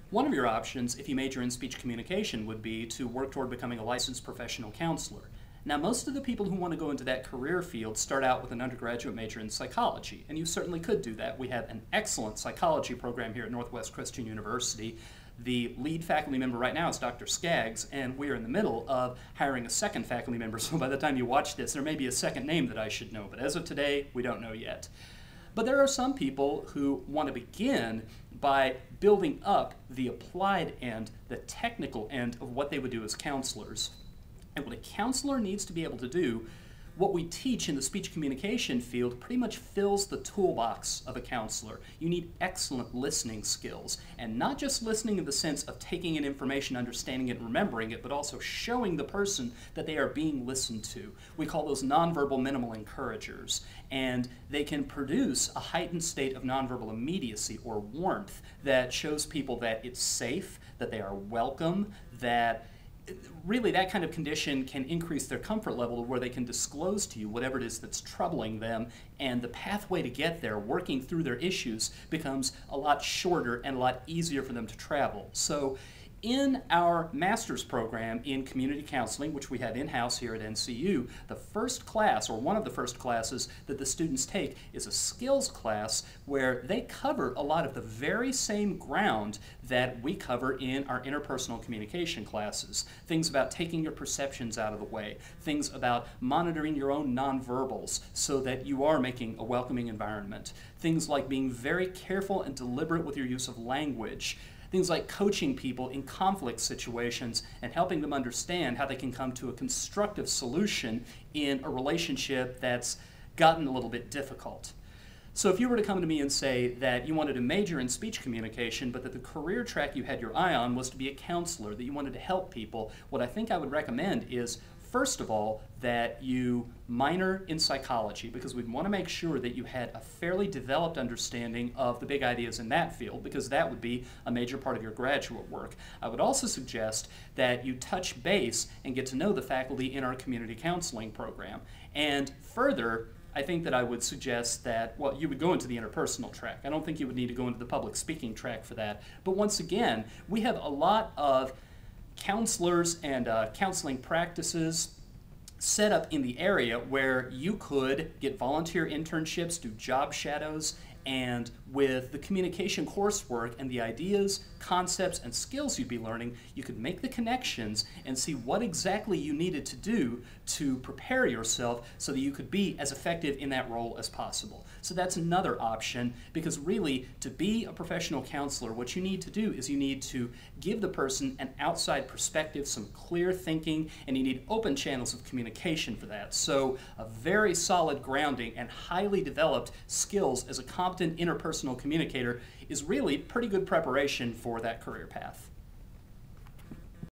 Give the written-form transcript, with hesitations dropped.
One of your options, if you major in speech communication, would be to work toward becoming a licensed professional counselor. Now, most of the people who want to go into that career field start out with an undergraduate major in psychology, and you certainly could do that. We have an excellent psychology program here at Northwest Christian University. The lead faculty member right now is Dr. Skaggs, and we are in the middle of hiring a second faculty member, so by the time you watch this, there may be a second name that I should know, but as of today, we don't know yet. But there are some people who want to begin by building up the applied end, the technical end of what they would do as counselors. And what a counselor needs to be able to do, what we teach in the speech communication field pretty much fills the toolbox of a counselor. You need excellent listening skills, and not just listening in the sense of taking in information, understanding it, and remembering it, but also showing the person that they are being listened to. We call those nonverbal minimal encouragers, and they can produce a heightened state of nonverbal immediacy or warmth that shows people that it's safe, that they are welcome, that really that kind of condition can increase their comfort level to where they can disclose to you whatever it is that's troubling them, and the pathway to get there, working through their issues, becomes a lot shorter and a lot easier for them to travel. So in our master's program in community counseling, which we have in-house here at NCU, the first class, or one of the first classes that the students take, is a skills class where they cover a lot of the very same ground that we cover in our interpersonal communication classes. Things about taking your perceptions out of the way, things about monitoring your own nonverbals so that you are making a welcoming environment, things like being very careful and deliberate with your use of language, things like coaching people in conflict situations and helping them understand how they can come to a constructive solution in a relationship that's gotten a little bit difficult. So if you were to come to me and say that you wanted to major in speech communication, but that the career track you had your eye on was to be a counselor, that you wanted to help people, what I think I would recommend is, first of all, that you minor in psychology, because we'd want to make sure that you had a fairly developed understanding of the big ideas in that field, because that would be a major part of your graduate work. I would also suggest that you touch base and get to know the faculty in our community counseling program. And further, I think that I would suggest that, well, you would go into the interpersonal track. I don't think you would need to go into the public speaking track for that. But once again, we have a lot of counselors and counseling practices set up in the area where you could get volunteer internships, do job shadows, and with the communication coursework and the ideas, concepts, and skills you'd be learning, you could make the connections and see what exactly you needed to do to prepare yourself so that you could be as effective in that role as possible. So that's another option, because really, to be a professional counselor, what you need to do is you need to give the person an outside perspective, some clear thinking, and you need open channels of communication for that. So a very solid grounding and highly developed skills as a competent interpersonal communicator is really pretty good preparation for that career path.